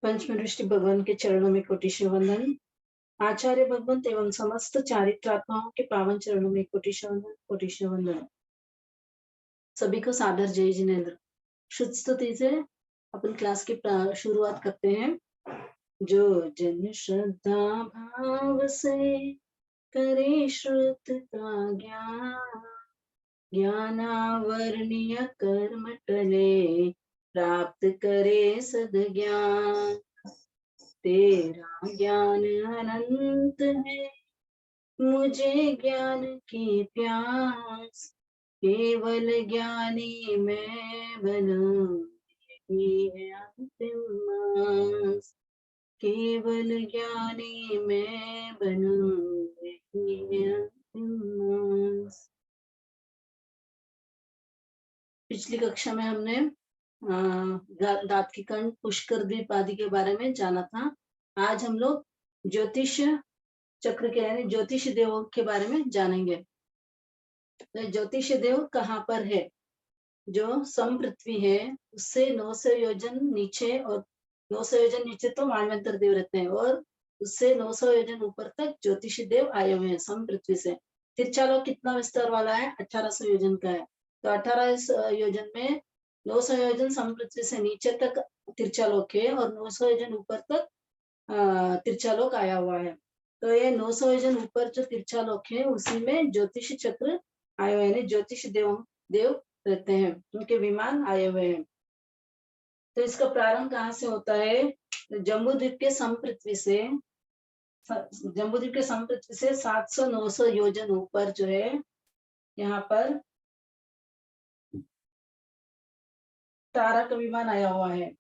पंचम दृष्टि भगवान के चरणों में कोटिशः वंदन। आचार्य भगवंत एवं समस्त चारित्रात्माओं के पावन चरणों में कोटिशः वंदन, कोटिशः वंदन। सभी को सादर जय जिनेन्द्र। शुद्ध स्तुति से अपन क्लास की शुरुआत करते हैं। जो जन श्रद्धा भाव से करे श्रुत का ज्ञान, ज्ञानावरणीय कर्म टले, प्राप्त करे सद ज्ञान। तेरा ज्ञान अनंत है, मुझे ज्ञान की प्यास, केवल ज्ञानी मैं बनूं, यही है अंतिम मास। केवल ज्ञानी मैं बनूं, यही है अंतिम मास। पिछली कक्षा में हमने दात की कंठ, पुष्कर द्वीप आदि के बारे में जाना था। आज हम लोग ज्योतिष चक्र के यानी ज्योतिष देव के बारे में जानेंगे। तो ज्योतिष देव कहाँ पर है? जो सम पृथ्वी है उससे 900 योजन नीचे, और 900 योजन नीचे तो मानवंतर देव रहते हैं, और उससे 900 योजन ऊपर तक ज्योतिष देव आए हुए हैं सम पृथ्वी से। तिरछालोक कितना विस्तार वाला है? 1800 योजन का है। तो 18 योजन में 900 योजन सम पृथ्वी से नीचे तक तिरछालोक है, और 900 योजन ऊपर तक तिरछालोक आया हुआ है। तो ये 900 योजन ऊपर जो तिरछालोक है उसी में ज्योतिष चक्र आए हुए हैं, ज्योतिष देव रहते हैं, उनके विमान आए हुए हैं। तो इसका प्रारंभ कहाँ से होता है? जम्बूद्वीप के सम पृथ्वी से, जम्बूद्वीप के सम पृथ्वी से 700-900 योजन ऊपर जो है, यहाँ पर तारा का विमान आया हुआ है।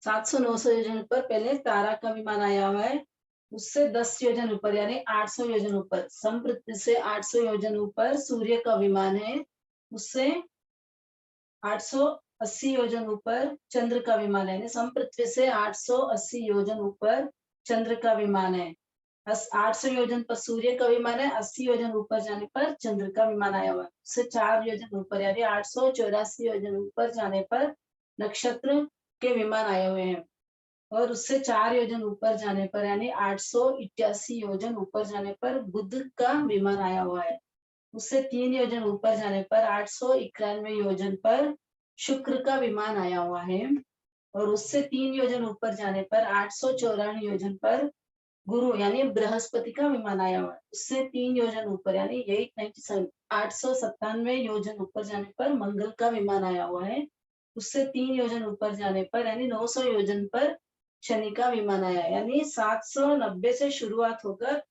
700-900 योजन पर पहले तारा का विमान आया हुआ है। उससे 10 योजन ऊपर यानी 800 योजन ऊपर, सम पृथ्वी से 800 योजन ऊपर सूर्य का विमान है। उससे 880 योजन ऊपर चंद्र का विमान है। सम पृथ्वी से 880 योजन ऊपर चंद्र का विमान है। 800 योजन पर सूर्य का विमान है, 80 योजन ऊपर जाने पर चंद्र का विमान आया हुआ है। उससे 4 योजन ऊपर यानी 884 योजन ऊपर जाने पर नक्षत्र के विमान आए हुए हैं, और उससे 4 योजन ऊपर जाने पर यानी 888 योजन ऊपर जाने पर बुध का विमान आया हुआ है। उससे 3 योजन ऊपर जाने पर 891 योजन पर शुक्र का विमान आया हुआ है, और उससे 3 योजन ऊपर जाने पर 894 योजन पर गुरु यानी बृहस्पति का विमान आया हुआ है। उससे 3 योजन ऊपर यानी 897 897 योजन ऊपर जाने पर मंगल का विमान आया हुआ है। उससे 3 योजन ऊपर जाने पर यानी 900 योजन पर शनि का विमान आया, यानी 790 से शुरुआत होकर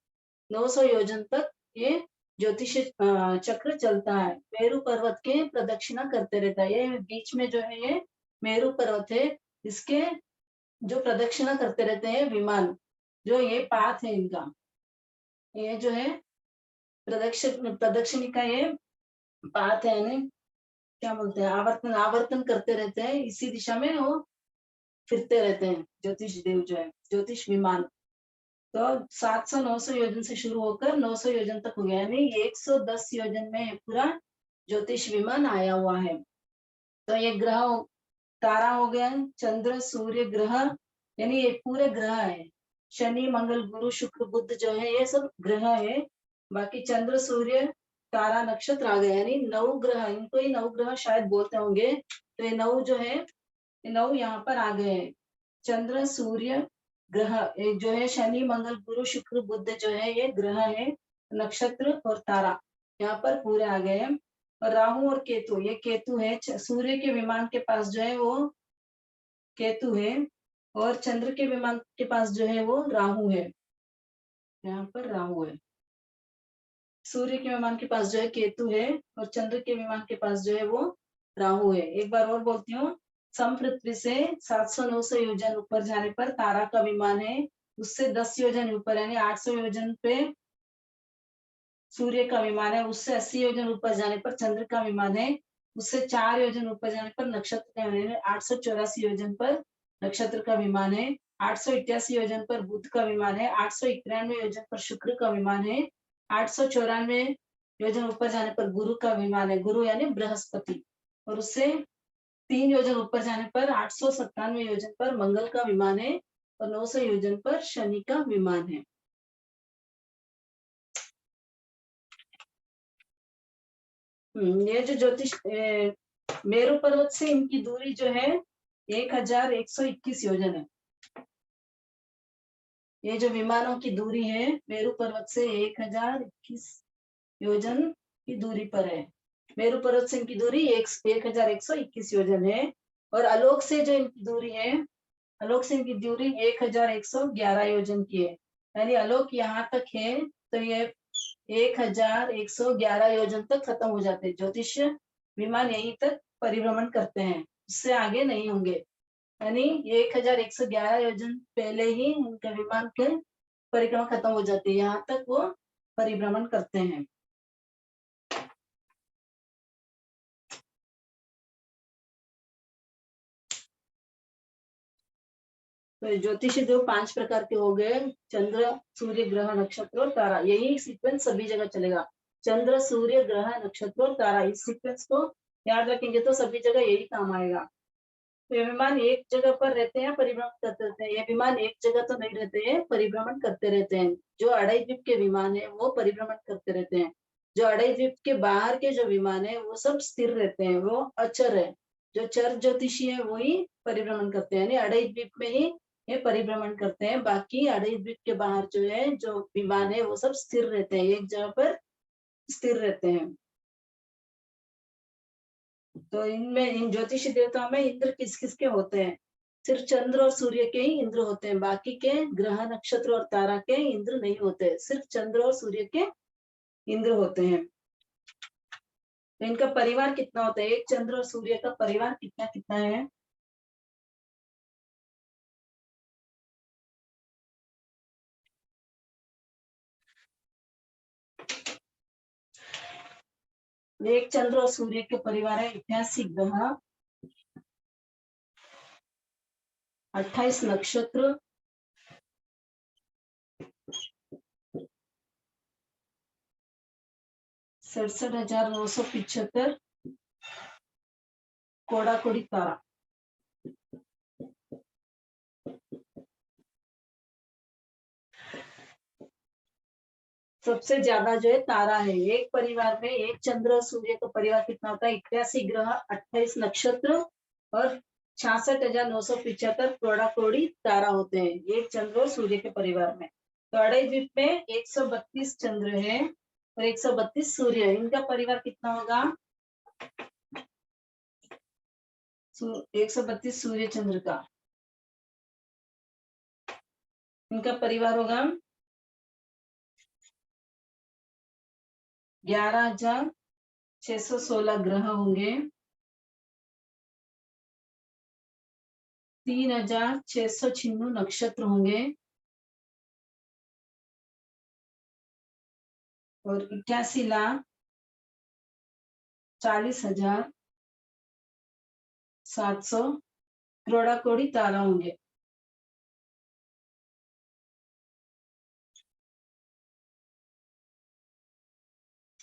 900 योजन तक ये ज्योतिष चक्र चलता है। मेरु पर्वत के प्रदक्षिणा करते रहता है। ये बीच में जो है ये मेरु पर्वत है, इसके जो प्रदक्षिणा करते रहते हैं विमान, जो ये पाथ है इनका, ये जो है प्रदक्षिणी का ये पाथ है, यानी क्या बोलते हैं, आवर्तन आवर्तन करते रहते हैं, इसी दिशा में वो फिरते रहते हैं ज्योतिष देव जो है, ज्योतिष विमान। तो 700-900 योजन से शुरू होकर 900 योजन तक हो गया, यानी 110 योजन में पूरा ज्योतिष विमान आया हुआ है। तो ये ग्रह, तारा हो गया, चंद्र सूर्य ग्रह, यानी ये पूरे ग्रह है। शनि मंगल गुरु शुक्र बुध जो है ये सब ग्रह है। बाकी चंद्र सूर्य तारा नक्षत्र आ गए, यानी 9 ग्रह, इनको ही 9 ग्रह शायद बोलते होंगे। तो ये 9 जो है, ये 9 यहाँ पर आ गए हैं। चंद्र सूर्य ग्रह जो है, शनि मंगल गुरु शुक्र बुध जो है ये ग्रह है, नक्षत्र और तारा यहाँ पर पूरे आ गए हैं। और राहु और केतु, ये केतु है, सूर्य के विमान के पास जो है वो केतु है, और चंद्र के विमान के पास जो है वो राहु है, यहाँ पर राहु है। सूर्य के विमान के पास जो है केतु है, और चंद्र के विमान के पास जो है वो राहु है। एक बार और बोलती हूँ, सम पृथ्वी से 700-900 योजन ऊपर जाने पर तारा का विमान है। उससे 10 योजन ऊपर यानी 800 योजन पे सूर्य का विमान है। उससे 80 योजन ऊपर जाने पर चंद्र का विमान है। उससे 4 योजन ऊपर जाने पर नक्षत्र का विमान है। 884 योजन पर नक्षत्र का विमान है। 888 योजन पर बुध का विमान है। 891 योजन पर शुक्र का विमान है। 894 योजन ऊपर जाने पर गुरु का विमान है, गुरु यानी बृहस्पति। और उससे 3 योजन ऊपर जाने पर 897 योजन पर मंगल का विमान है और 900 योजन पर शनि का विमान है। ये जो ज्योतिष मेरू पर्वत से इनकी दूरी जो है 1121 योजन है। ये जो विमानों की दूरी है मेरू पर्वत से 1021 योजन की दूरी पर है। मेरू पर्वत से इनकी दूरी 1121 योजन है और आलोक से जो इनकी दूरी है, आलोक से इनकी दूरी 1111 योजन की है। यानी आलोक यहाँ तक है तो ये 1111 योजन तक खत्म हो जाते हैं। ज्योतिष विमान यहीं तक परिभ्रमण करते हैं, उससे आगे नहीं होंगे। यानी 1111 योजन पहले ही उनके विमान के परिक्रमा खत्म हो जाती है, यहाँ तक वो परिभ्रमण करते हैं। तो ज्योतिषी देव 5 प्रकार के हो गए, चंद्र, सूर्य, ग्रह, नक्षत्र और तारा। यही सीक्वेंस सभी जगह चलेगा, चंद्र, सूर्य, ग्रह, नक्षत्र और तारा। इस सीक्वेंस को याद रखेंगे तो सभी जगह यही काम आएगा। तो ये विमान एक जगह पर रहते हैं, परिभ्रमण करते रहते हैं। ये विमान एक जगह तो नहीं रहते हैं, परिभ्रमण करते रहते हैं। जो अड़ाई द्वीप के विमान है वो परिभ्रमण करते रहते हैं। जो अड़ाई द्वीप के बाहर के जो विमान है वो सब स्थिर रहते हैं, वो अचर है। जो चर ज्योतिषी है वही परिभ्रमण करते हैं, यानी अड़ाई द्वीप में ही ये परिभ्रमण करते हैं। बाकी अड़ाई द्वीप के बाहर जो है जो विमान है वो सब स्थिर रहते हैं, एक जगह पर स्थिर रहते हैं। तो इनमें इन ज्योतिषी देवताओं में इंद्र किस किस के होते हैं? सिर्फ चंद्र और सूर्य के ही इंद्र होते हैं, बाकी के ग्रह, नक्षत्र और तारा के इंद्र नहीं होते। सिर्फ चंद्र और सूर्य के इंद्र होते हैं। तो इनका परिवार कितना होता है? एक चंद्र और सूर्य का परिवार कितना कितना है? एक चंद्र और सूर्य के परिवार है 88 ग्रह, 28 नक्षत्र, 67,975 कोड़ा कोड़ी तारा। सबसे ज्यादा जो है तारा है। एक परिवार में एक चंद्र और सूर्य का परिवार कितना होता है? 81 ग्रह, 28 नक्षत्र और 66,975 कोड़ा कोड़ी तारा होते हैं एक चंद्र और सूर्य के परिवार में। तो अड़ाई द्वीप में 132 चंद्र है और 132 सूर्य है। इनका परिवार कितना होगा? 132 सूर्य चंद्र का इनका परिवार होगा 11,616 ग्रह होंगे, 3,696 नक्षत्र होंगे और 81,40,700 करोड़ा कोड़ी तारा होंगे।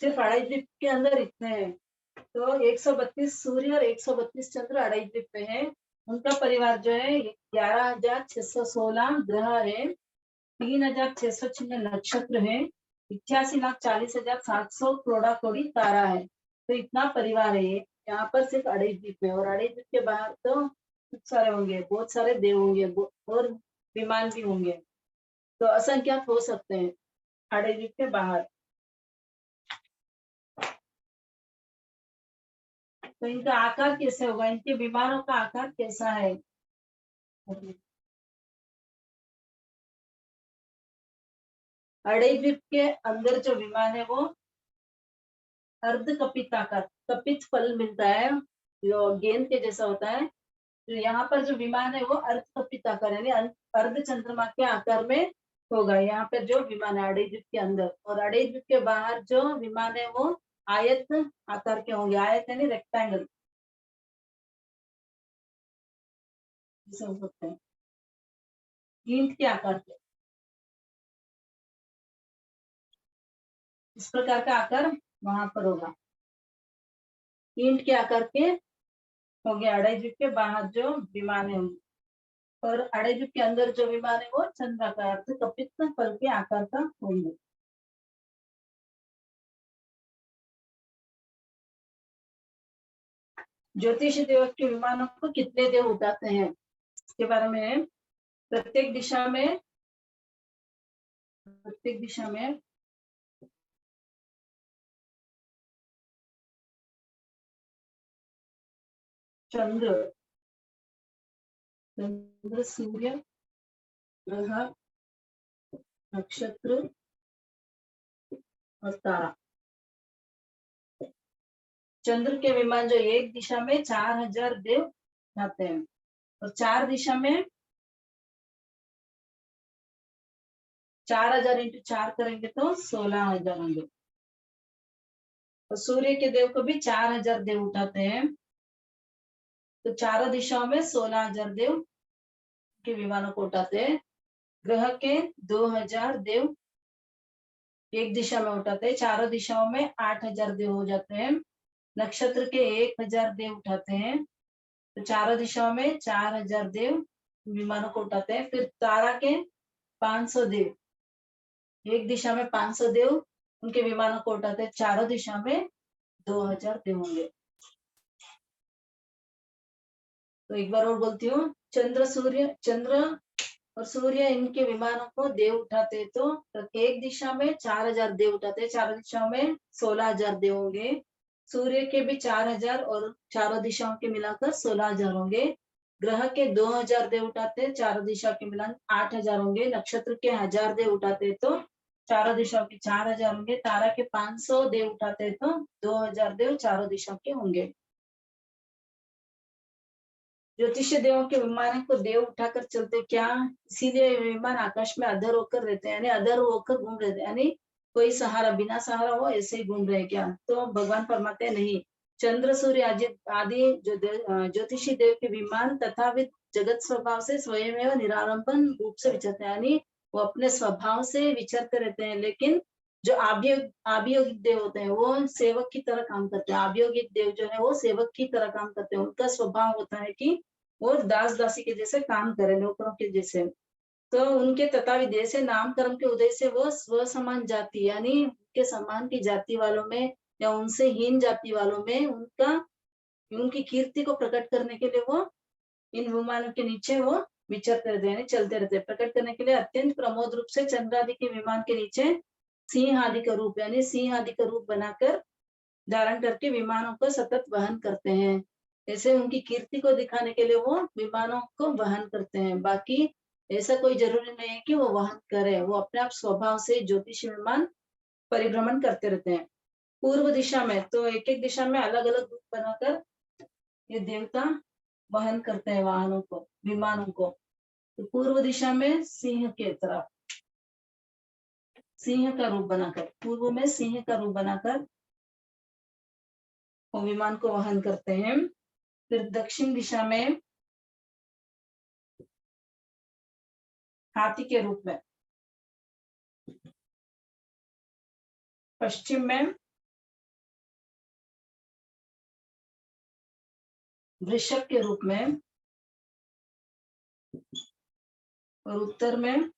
सिर्फ अड़ाई द्वीप के अंदर इतने हैं। तो 132 सूर्य और 132 चंद्र अड़ाई द्वीप पे है। उनका परिवार जो है 11,616 ग्रह है, 3,606 नक्षत्र है, 88,40,700 करोड़ा कोड़ी तारा है। तो इतना परिवार है ये यहाँ पर सिर्फ अड़ाई द्वीप में। और अड़ाई द्वीप के बाहर तो खूब सारे होंगे, बहुत सारे देव होंगे और विमान भी होंगे। तो असंख्यात हो सकते हैं अड़ाई द्वीप के बाहर। तो इनका आकार कैसे होगा? इनके विमानों का आकार कैसा है? अड़ाई द्वीप के अंदर जो विमान है वो अर्ध कपित आकार, कपित फल मिलता है जो गेंद के जैसा होता है। तो यहाँ पर जो विमान है वो अर्ध कपित आकार यानी अर्ध चंद्रमा के आकार में होगा यहाँ पर जो विमान है अड़ाई द्वीप के अंदर। और अड़ाई द्वीप के बाहर जो विमान है वो आयत आकार के होंगे। आयत यानी रेक्टेंगल जैसे हो सकते हैं, ईंट के आकार के। इस प्रकार का आकार वहां पर होगा, ईंट के आकार के हो गया अड़ाई द्वीप के बाहर जो विमान है, और अड़ाई द्वीप के अंदर जो विमान है वो चंद्राकार कपित फल के आकार का होंगे। ज्योतिष देव के विमानों को कितने देव उठाते हैं इसके बारे में, प्रत्येक दिशा में चंद्र, सूर्य, ग्रह, नक्षत्र और तारा। चंद्र के विमान जो एक दिशा में 4000 देव जाते हैं, और 4 दिशा में 4000 इंटू 4 करेंगे तो 16000 होंगे। और सूर्य के देव को भी 4000 देव उठाते हैं, तो चारों दिशाओं में 16000 देव के विमानों को उठाते हैं। ग्रह के 2000 देव एक दिशा में उठाते हैं, चारों दिशाओं में 8000 देव हो जाते हैं। नक्षत्र के 1000 देव उठाते हैं, तो चारों दिशाओं में 4000 देव विमानों को उठाते हैं। फिर तारा के 500 देव, एक दिशा में 500 देव उनके विमानों को उठाते हैं, चारों दिशा में 2000 देव होंगे। तो एक बार और बोलती हूँ, चंद्र और सूर्य इनके विमानों को देव उठाते हैं, तो एक दिशा में 4000 देव उठाते हैं, चारों दिशाओं में 16000 देव होंगे। सूर्य के भी 4000 और चारों दिशाओं के मिलाकर 16000 होंगे। ग्रह के 2000 देव उठाते हैं, चारों दिशा के मिलान 8000 होंगे। नक्षत्र के 1000 देव उठाते हैं, तो चारों दिशाओं के 4000 होंगे। तारा के 500 देव उठाते हैं, तो 2000 देव चारों दिशाओं के होंगे। ज्योतिष देवों के विमान को देव उठाकर चलते क्या, इसीलिए विमान आकाश में अधर होकर रहते हैं, यानी अधर होकर घूम रहे थे, यानी कोई सहारा बिना सहारा हो ऐसे ही घूम रहे क्या, तो भगवान फरमाते नहीं। चंद्र सूर्य आदि जो ज्योतिषी देव के विमान तथाविध जगत स्वभाव से स्वयं निरालंबन रूप से विचरते हैं, यानी वो अपने स्वभाव से विचरते रहते हैं। लेकिन जो आभियोगिक देव होते हैं वो सेवक की तरह काम करते हैं। आभियोगिक देव जो है वो सेवक की तरह काम करते हैं। उनका स्वभाव होता है कि वो दास दासी के जैसे काम करे, नौकरों के जैसे। तो उनके तथाविध जैसे नाम कर्म के उदय से वो स्व समान जाति, यानी उनके समान की जाति वालों में या उनसे हीन जाति वालों में उनकी कीर्ति को प्रकट करने के लिए वो इन विमानों के नीचे वो विचरते रहते हैं, चलते रहते हैं। प्रकट करने के लिए अत्यंत प्रमोद रूप से चंद्रादि के विमान के नीचे सिंह आदि का रूप, यानी सिंह आदि का रूप बनाकर धारण करके विमानों को सतत वहन करते हैं। ऐसे उनकी कीर्ति को दिखाने के लिए वो विमानों को वहन करते हैं। बाकी ऐसा कोई जरूरी नहीं है कि वो वहन करे, वो अपने आप स्वभाव से ज्योतिष विमान परिभ्रमण करते रहते हैं। पूर्व दिशा में तो एक एक दिशा में अलग अलग रूप बनाकर ये देवता वहन करते हैं वाहनों को, विमानों को। तो पूर्व दिशा में सिंह के तरफ सिंह का रूप बनाकर, पूर्व में सिंह का रूप बनाकर वो विमान को वहन करते हैं। फिर दक्षिण दिशा में हाथी के रूप में, पश्चिम में वृषभ के रूप में, और उत्तर में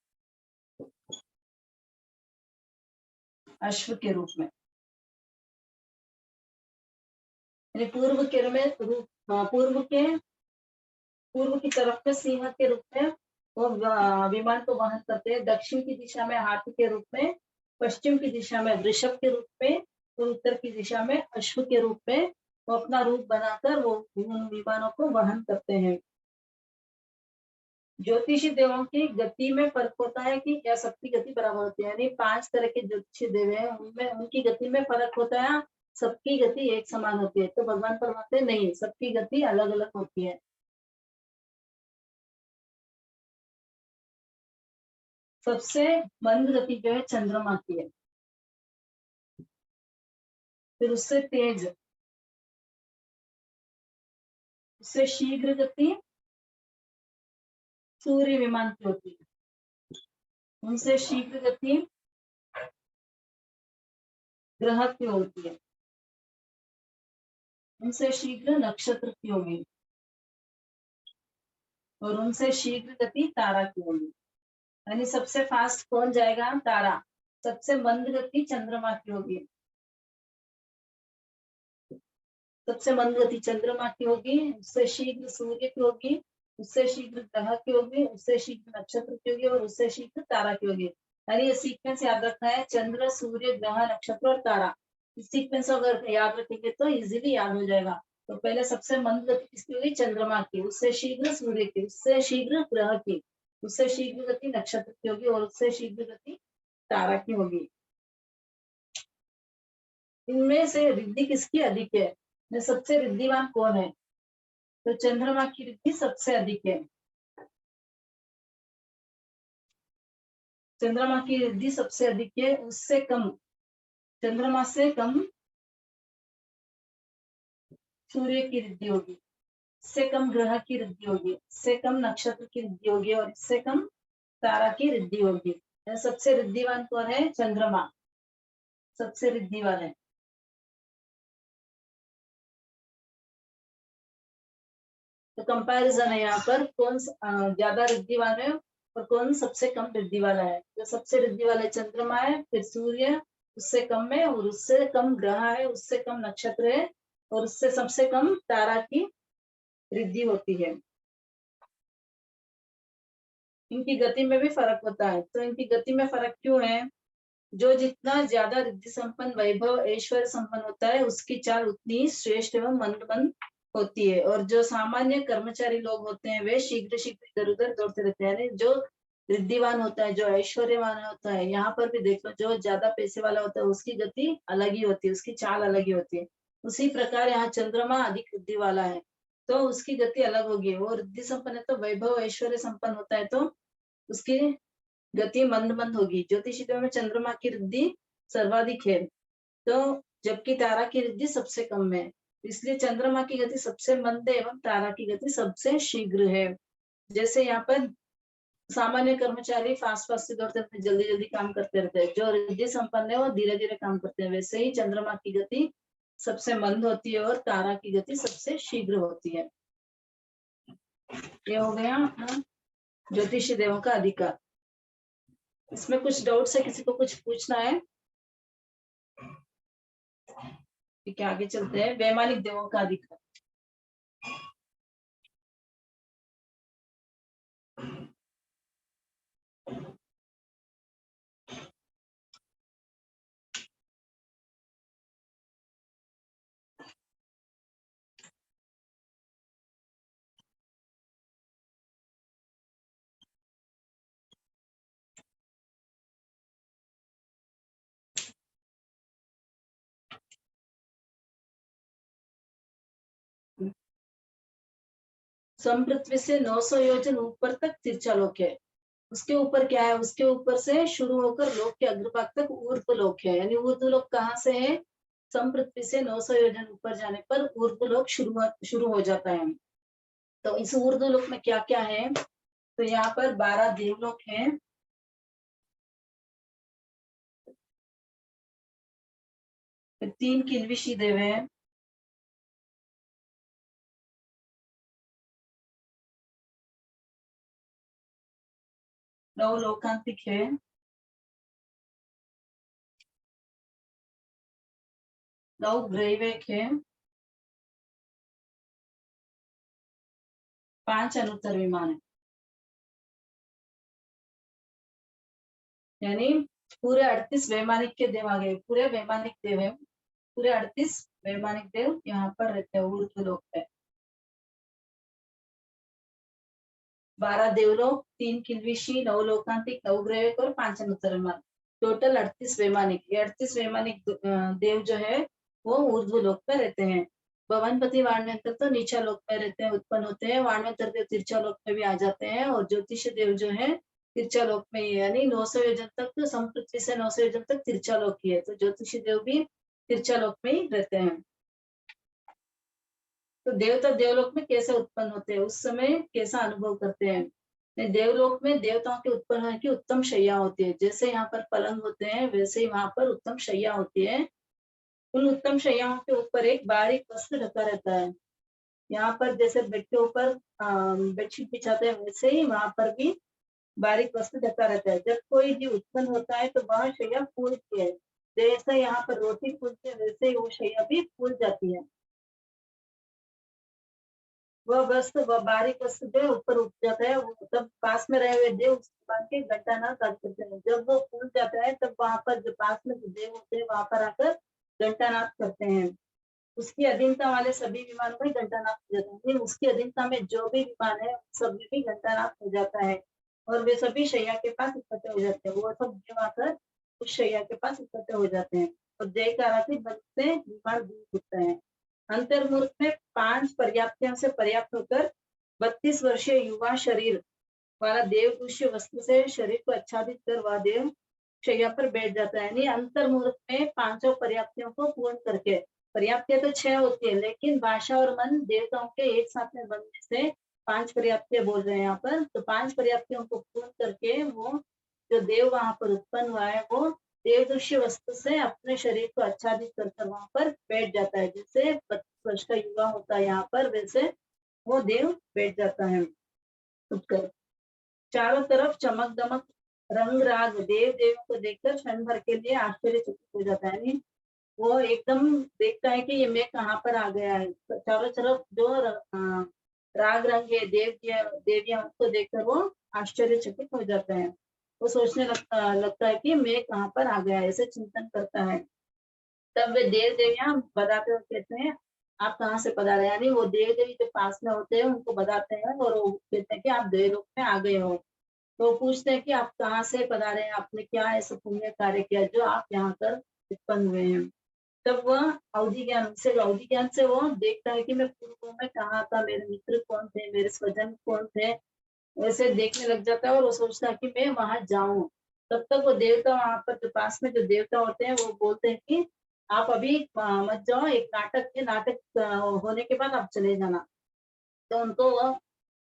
अश्व के रूप में। पूर्व के रूप पूर्व की तरफ में सिंह के रूप में वो विमान को वहन करते हैं। दक्षिण की दिशा में हाथी के रूप में, पश्चिम की दिशा में वृषभ के रूप में, और उत्तर की दिशा में अश्व के रूप में वो अपना रूप बनाकर वो विमानों को वहन करते हैं। ज्योतिषी देवों की गति में फर्क होता है कि क्या सबकी गति बराबर होती है, यानी 5 तरह के ज्योतिषी देव हैं, उनमें उनकी गति में फर्क होता है, सबकी गति एक समान होती है। तो भगवान फरमाते नहीं, सबकी गति अलग अलग होती है। सबसे मंद गति जो है चंद्रमा की है, फिर उससे तेज, उससे शीघ्र गति सूर्य विमान की होती है, उनसे शीघ्र गति ग्रह की होती है, उनसे शीघ्र नक्षत्र की होगी। और उनसे शीघ्र गति तारा की होगी। यानी सबसे फास्ट कौन जाएगा? तारा। सबसे मंद गति चंद्रमा की होगी। सबसे मंद गति चंद्रमा की होगी, उससे शीघ्र सूर्य की होगी, उससे शीघ्र ग्रह की होगी, उससे शीघ्र नक्षत्र की होगी और उससे शीघ्र तारा की होगी। यानी ये सीक्वेंस याद रखना है, चंद्र, सूर्य, ग्रह, नक्षत्र और तारा। इस सीक्वेंस अगर याद रखेंगे तो इजीली याद हो जाएगा। तो पहले सबसे मंद गति किसकी होगी? चंद्रमा की, उससे शीघ्र सूर्य की, उससे शीघ्र ग्रह की, उससे शीघ्र गति नक्षत्र की होगी और उससे शीघ्र गति तारा की होगी। इनमें से रिद्धि किसकी अधिक है? सबसे रिद्धिवान कौन है? तो चंद्रमा की रिद्धि सबसे अधिक है। चंद्रमा की रिद्धि सबसे अधिक है, उससे कम, चंद्रमा से कम सूर्य की रिद्धि होगी, इससे कम ग्रह की रिद्धि होगी, इससे कम नक्षत्र की रिद्धि होगी और इससे कम तारा की रिद्धि होगी। सबसे रिद्धिवान कौन है? चंद्रमा सबसे रिद्धिवान है। तो कंपैरिजन है यहाँ पर, कौन ज्यादा रिद्धिवान है और कौन सबसे कम रिद्धि वाला है। जो सबसे रिद्धि वाला चंद्रमा है, फिर सूर्य उससे कम है और उससे कम ग्रह है, उससे कम नक्षत्र है और उससे सबसे कम तारा की रिद्धि होती है। इनकी गति में भी फर्क होता है। तो इनकी गति में फर्क क्यों है? जो जितना ज्यादा रिद्धि संपन्न, वैभव, ऐश्वर्य संपन्न होता है, उसकी चाल उतनी श्रेष्ठ एवं मंदमंद होती है। और जो सामान्य कर्मचारी लोग होते हैं, वे शीघ्र शीघ्र इधर उधर दौड़ते रहते हैं। जो रिद्धिवान होता है, जो ऐश्वर्यवान होता है, यहाँ पर भी देख लो, जो ज्यादा पैसे वाला होता है उसकी गति अलग ही होती है, उसकी चाल अलग ही होती है। उसी प्रकार यहाँ चंद्रमा अधिक रिद्धि वाला है तो उसकी गति अलग होगी। और रिद्धि संपन्न है तो वैभव ऐश्वर्य संपन्न होता है तो उसकी गति मंद मंद होगी। ज्योतिषियों में चंद्रमा की रिद्धि सर्वाधिक है, तो जबकि तारा की रिद्धि सबसे कम है। इसलिए चंद्रमा की गति सबसे मंद है एवं तारा की गति सबसे शीघ्र है। जैसे यहाँ पर सामान्य कर्मचारी फास्ट फास्ट से दौड़ते रहते, जल्दी जल्दी काम करते रहते हैं। जो रिद्धि संपन्न है वो धीरे धीरे काम करते हैं। वैसे ही चंद्रमा की गति सबसे मंद होती है और तारा की गति सबसे शीघ्र होती है। ये हो गया ज्योतिषी देवों का अधिकार। इसमें कुछ डाउट्स है? किसी को कुछ पूछना है? ठीक है, आगे चलते हैं। वैमानिक देवों का अधिकार। समपृथ्वी से 900 योजन ऊपर तक तिरछालोक है। उसके ऊपर क्या है? उसके ऊपर से शुरू होकर लोक के अग्रभाग तक ऊर्ध्वलोक है। यानी ऊर्ध्वलोक कहाँ से है? समपृथ्वी से 900 योजन ऊपर जाने पर ऊर्ध्वलोक शुरू हो जाता है। तो इस ऊर्ध्वलोक में क्या क्या है? तो यहाँ पर 12 देवलोक हैं, 3 किल्बिशी देव हैं, 9 लोकांतिक है, 9 ग्रैवेक है, 5 अनुत्तर विमान है। यानी पूरे 38 वैमानिक के देव आ गए। पूरे वैमानिक देव है, पूरे 38 वैमानिक देव यहाँ पर रहते हैं ऊर्ध्वलोक पे। 12 देवलोक, 3 किल्बिशी, 9 लोकांतिक, 9 ग्रैवेक और 5 अनुत्तर विमान। टोटल 38 वैमानिक। ये 38 वैमानिक देव जो है वो ऊर्ध्वलोक पे रहते हैं। भवनपति वाणवेंतर तो नीचा लोक में रहते हैं, उत्पन्न होते हैं। वाणवेंतर देव तिरछा लोक में भी आ जाते हैं और ज्योतिष देव जो है तिरछा लोक में ही, यानी 900 योजन तक, तो समपृथ्वी से 900 योजन तक तिरछा लोक ही है, तो ज्योतिषी देव भी तिरछा लोक में ही रहते हैं। तो देवता देवलोक में कैसे उत्पन्न होते हैं, उस समय कैसा अनुभव करते हैं? देवलोक में देवताओं के उत्पन्न होने की उत्तम शैया होती है। जैसे यहाँ पर पलंग होते हैं वैसे ही वहां पर उत्तम शैया होती है। उन उत्तम शैयाओं के ऊपर एक बारीक वस्त्र ढका रहता है। यहाँ पर जैसे बेड के ऊपर बेडशीट बिछाते हैं, वैसे ही वहां पर भी बारीक वस्त्र ढका रहता है। जब कोई जीव उत्पन्न होता है तो वह शैया फूलती है। जैसे यहाँ पर रोटी फूलती है, वैसे ही वो शैया भी फूल जाती है। वह वस्त्र, वह बारीक वस्त्र जो है ऊपर उठ जाता है, वो तब पास में रहे हुए देव उसको बांध के घंटानाद करते हैं। जब वो फूल जाता है तब वहां पर जो पास में जो देव होते हैं वहां पर आकर घंटानाद करते हैं। उसकी अधीनता वाले सभी विमानों में घंटानाद हो जाता है। उसकी अधीनता में जो भी विमान है सब में भी घंटानाद हो जाता है और वे सभी शैया के पास इकट्ठे हो जाते हैं। वो सब देव आकर उस शैया के पास इकट्ठे हो जाते हैं और जयकारा के बल से विमान दूर उठता है। अंतर्मुख में 5 पर्याप्तियों से पर्याप्त होकर 32 वर्षीय युवा शरीर वाला देव दूष्य वस्त्र से शरीर को आच्छादित कर वह देव शैया पर बैठ जाता है। यानी अंतर्मुहूर्त में 5 पर्याप्तियों को पूर्ण करके, पर्याप्तियां तो 6 होती है, लेकिन भाषा और मन देवताओं के एक साथ में बनने से 5 पर्याप्तियां बोल रहे हैं यहाँ पर। तो 5 पर्याप्तियों को पूर्ण करके वो जो देव वहां पर उत्पन्न हुआ है वो देवदृश्य वस्तु से अपने शरीर को आच्छादित कर वहां पर बैठ जाता है। जैसे 32 वर्ष का युवा होता है यहाँ पर, वैसे वो देव बैठ जाता है उठकर। चारों तरफ चमक दमक रंग राग देव देवियों को देखकर क्षण भर के लिए आश्चर्यचकित हो जाता है। वो एकदम देखता है कि ये मैं कहाँ पर आ गया है। तो चारों तरफ जो राग रंग है देवियां उसको देखकर वो आश्चर्यचकित हो जाता है। वो सोचने लगता है कि मैं कहाँ पर आ गया है, ऐसे चिंतन करता है। तब वे देव देवियां बताते हुए कहते हैं आप कहाँ से पधारे। यानी वो देव देवी जो पास में होते हैं उनको बताते हैं और वो कहते हैं कि आप देवलोक में आ गए हो। तो पूछते हैं कि आप कहाँ से पधारे हैं, आपने क्या ऐसा पुण्य कार्य किया जो आप यहाँ कर उत्पन्न हुए हैं। तब वह अवधि ज्ञान से वो देखता है कि मैं पूर्व में कहाँ था, मेरे मित्र कौन थे, मेरे स्वजन कौन थे, वैसे देखने लग जाता है और वो सोचता है कि मैं वहां जाऊं। तब तक वो देवता वहां पर जो पास में जो देवता होते हैं वो बोलते हैं कि आप अभी मत जाओ, एक नाटक होने के बाद आप चले जाना। तो उनको वह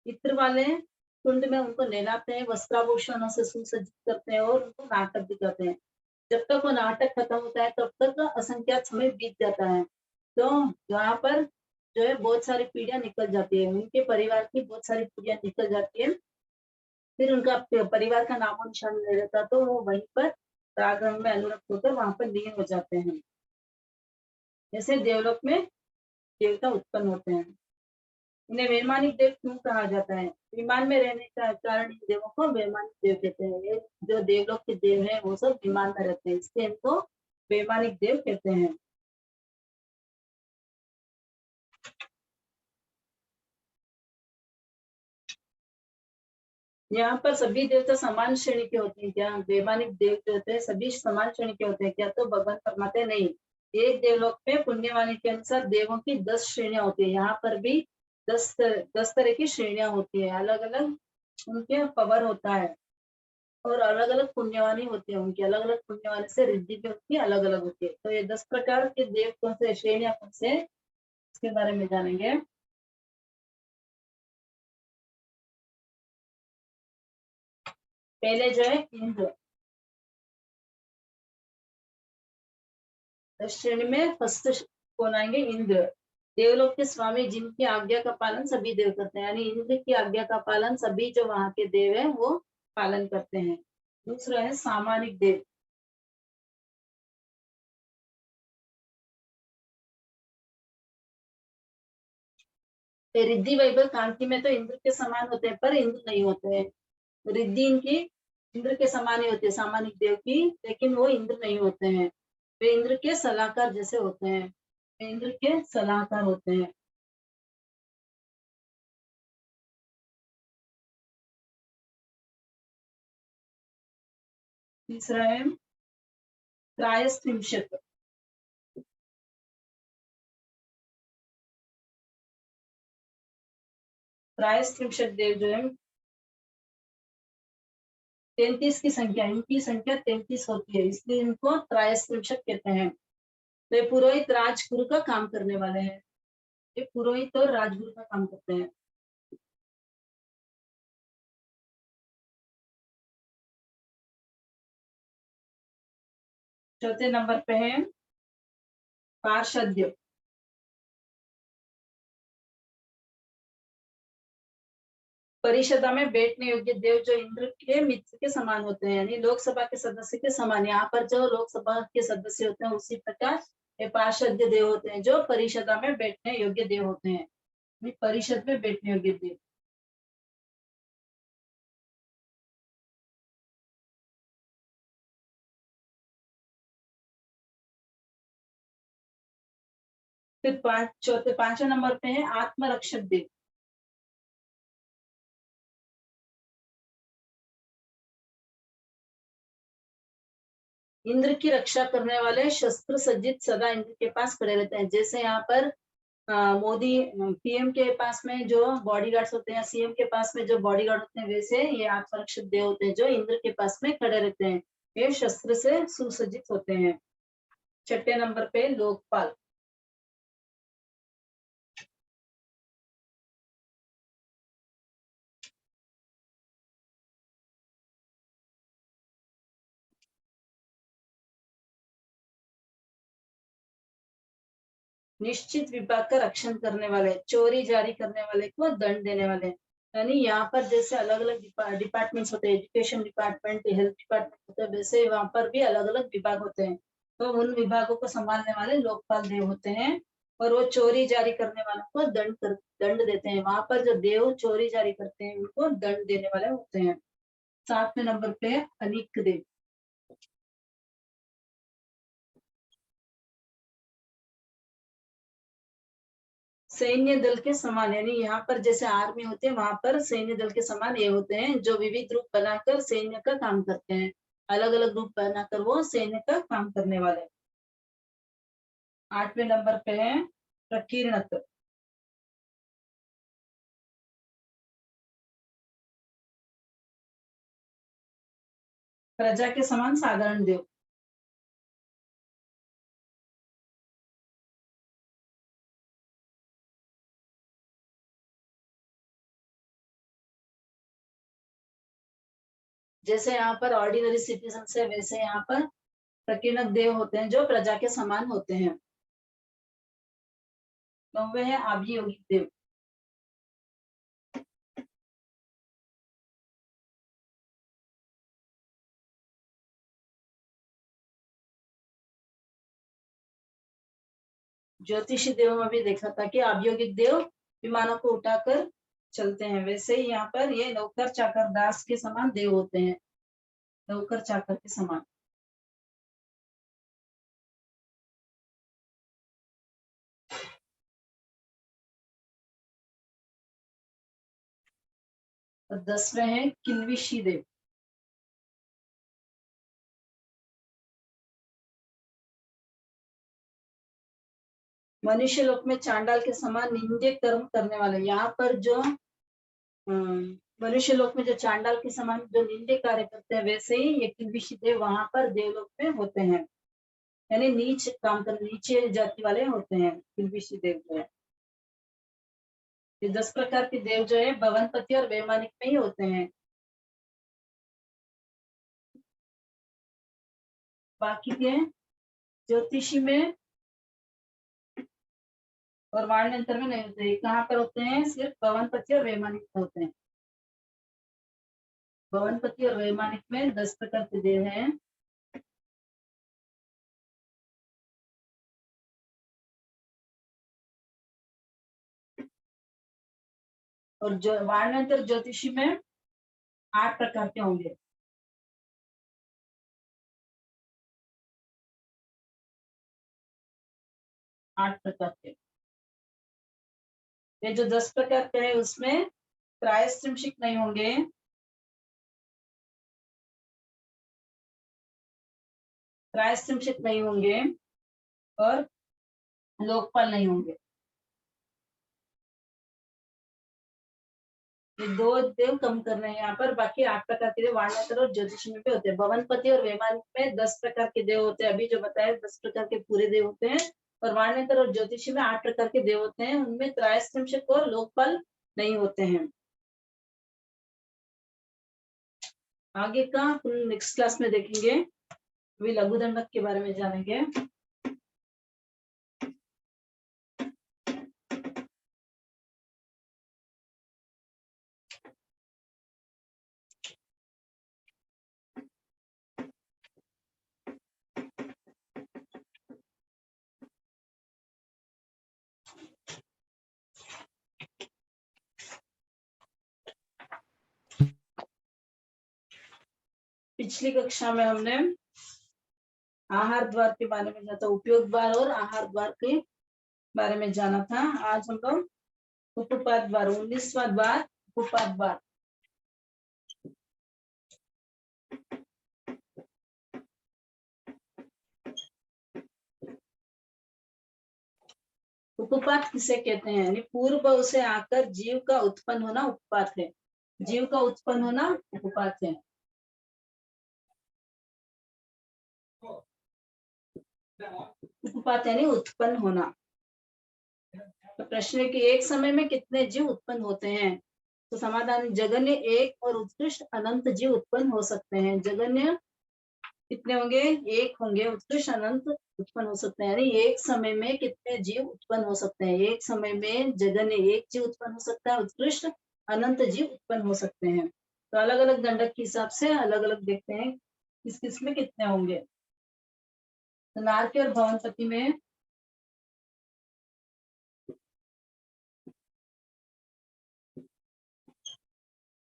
चित्र वाले कुंड में उनको नहलाते हैं, वस्त्राभूषणों से सुसज्जित करते हैं और उनको नाटक दिखाते हैं। जब तक वो नाटक खत्म होता है तब तक असंख्यात समय बीत जाता है। तो वहां पर जो है बहुत सारी पीढ़ियां निकल जाती है, उनके परिवार की बहुत सारी पीढ़ियां निकल जाती है। फिर उनका परिवार का नामो निशान नहीं रहता, तो वो वहीं पर राग रंग में अनुरक्त होकर वहां पर लीन हो जाते हैं। जैसे देवलोक में देवता उत्पन्न होते हैं। इन्हें वैमानिक देव क्यों कहा जाता है? विमान में रहने का कारण इन देवों को वैमानिक देव कहते हैं। ये जो देवलोक के देव हैं वो सब विमान में रहते हैं, इसलिए इनको वैमानिक देव कहते हैं। यहाँ पर सभी देवता समान श्रेणी के होते हैं क्या? वैमानिक देव जो होते हैं सभी समान श्रेणी के होते हैं क्या? तो भगवान फरमाते हैं नहीं। एक देवलोक में पुण्यवाणी के अनुसार देवों की 10 श्रेणियां होती है। यहाँ पर भी 10 तरह की श्रेणियां होती है, अलग अलग उनके पावर होता है और अलग अलग पुण्यवानी होती है उनकी। अलग अलग पुण्यवानी से रिद्धि भी उनकी अलग अलग होती है। तो ये 10 प्रकार के देव कौन से, श्रेणियां कौन से, इसके बारे में जानेंगे। पहले जो है इंद्र। श्रेणी में फर्स्ट कौन आएंगे? इंद्र। देवलोक के स्वामी जिनकी आज्ञा का पालन सभी देव करते हैं, यानी इंद्र की आज्ञा का पालन सभी जो वहां के देव है वो पालन करते हैं। दूसरा है सामानिक देव। रिद्धि वैभव कांति में तो इंद्र के समान होते हैं, पर इंद्र नहीं होते हैं। रिद्धि इनकी इंद्र के समान ही होती है, सामानिक देव की, लेकिन वो इंद्र नहीं होते हैं। वे इंद्र के सलाहकार जैसे होते हैं, वे इंद्र के सलाहकार होते हैं। तीसरा है त्रायस्त्रिंशत्। त्रायस्त्रिंशत् देव जो है 33 की संख्या, इनकी संख्या 33 होती है, इसलिए इनको त्रायस्त्रिंशत् कहते हैं। वे पुरोहित राजगुरु का काम करने वाले हैं। ये पुरोहित और राजगुरु का काम करते हैं। चौथे नंबर पे है पार्षद्य। परिषदा में बैठने योग्य देव जो इंद्र के मित्र के समान होते हैं, यानी लोकसभा के सदस्य के समान। यहाँ पर जो लोकसभा के सदस्य होते हैं उसी प्रकार ये पार्षद देव होते हैं जो परिषदा में बैठने योग्य देव होते हैं, परिषद में बैठने योग्य देव। फिर पांचवें नंबर पे है आत्मरक्षक देव। इंद्र की रक्षा करने वाले शस्त्र सज्जित सदा इंद्र के पास खड़े रहते हैं। जैसे यहाँ पर मोदी पीएम के पास में जो बॉडीगार्ड्स होते हैं, सीएम के पास में जो बॉडीगार्ड होते हैं, वैसे ये आत्मरक्षक देव होते हैं जो इंद्र के पास में खड़े रहते हैं। ये शस्त्र से सुसज्जित होते हैं। छठे नंबर पे लोकपाल। निश्चित विभाग का रक्षण करने वाले, चोरी जारी करने वाले को दंड देने वाले। यानी यहाँ पर जैसे अलग अलग डिपार्टमेंट्स होते हैं, एजुकेशन डिपार्टमेंट, हेल्थ डिपार्टमेंट होते हैं, वैसे वहां पर भी अलग अलग विभाग होते हैं। तो उन विभागों को संभालने वाले लोकपाल देव होते हैं और वो चोरी जारी करने वालों को दंड देते हैं। वहां पर जो देव चोरी जारी करते हैं उनको दंड देने वाले होते हैं। 7वें नंबर पे अनिक देव। सैन्य दल के समान, यानी यहाँ पर जैसे आर्मी होते हैं वहां पर सैन्य दल के समान ये होते हैं जो विविध रूप बनाकर सैन्य का काम करते हैं। अलग अलग रूप बनाकर वो सैन्य का काम करने वाले। 8वें नंबर पे है प्रकीर्णक। प्रजा के समान साधारण देव। जैसे यहाँ पर ऑर्डिनरी सिटीजन है, वैसे यहाँ पर प्रकीर्णक देव होते हैं जो प्रजा के समान होते हैं। 9वें है आभियोगिक देव। ज्योतिषी देव में भी देखा था कि अभियोगिक देव विमानों को उठाकर चलते हैं, वैसे ही यहाँ पर ये नौकर चाकर दास के समान देव होते हैं, नौकर चाकर के समान। और 10वें है किल्विशी देव। मनुष्य लोक में चांडाल के समान निंदे कर्म करने वाले। यहाँ पर जो मनुष्य लोक में जो चांडाल के समान जो निंदे कार्य करते हैं, वैसे ही ये किल्विशी देव वहां पर देवलोक में होते हैं, यानी नीच काम कर नीचे जाति वाले होते हैं किल्विशी देव जो है। ये 10 प्रकार के देव जो है भवनपति और वैमानिक में ही होते हैं। बाकी के ज्योतिषी में और वाणयंत्र में नहीं होते। कहाँ पर होते हैं? सिर्फ भवनपति और वैमानिक में होते हैं। भवनपति और वैमानिक में 10 प्रकार के देव हैं। और जो वाणयंत्र ज्योतिषी में 8 प्रकार के होंगे। आठ प्रकार के। ये जो 10 प्रकार के है उसमें त्रायस्त्रिमशिक नहीं होंगे, त्रायस्त्रिमशिक नहीं होंगे और लोकपाल नहीं होंगे। ये 2 देव कम कर रहे हैं यहाँ पर। बाकी 8 प्रकार के देव वाणयंत्र और ज्योतिष में भी होते हैं। भवनपति और वैमानिक में 10 प्रकार के देव होते हैं। अभी जो बताया 10 प्रकार के पूरे देव होते हैं। और वाणयंत्र और ज्योतिषी में 8 प्रकार के देव होते हैं, उनमें त्रायस्त्रिमशिक और लोकपाल नहीं होते हैं। आगे का नेक्स्ट क्लास में देखेंगे। अभी लघु दंडक के बारे में जानेंगे। पिछली कक्षा में हमने आहार द्वार के बारे में जाना था, उपयोग द्वार और आहार द्वार के बारे में जाना था। आज हम लोग उपपाद द्वार 19वां द्वार उपपाद द्वार। उपपात किसे कहते हैं? यानी पूर्व से आकर जीव का उत्पन्न होना उपपात है। जीव का उत्पन्न होना उपपात है। उपपात यानी उत्पन्न होना। तो प्रश्न है कि एक समय में कितने जीव उत्पन्न होते हैं? तो समाधान जगन्य एक और उत्कृष्ट अनंत जीव उत्पन्न हो सकते हैं। जगन्य कितने होंगे? एक होंगे। उत्कृष्ट अनंत उत्पन्न हो सकते हैं। यानी एक समय में कितने जीव उत्पन्न हो सकते हैं? एक समय में जगन्य एक जीव उत्पन्न हो सकता है, उत्कृष्ट अनंत जीव उत्पन्न हो सकते हैं। तो अलग अलग दंडक के हिसाब से अलग अलग देखते हैं किस किस में कितने होंगे। तो नारकी और भवनपति में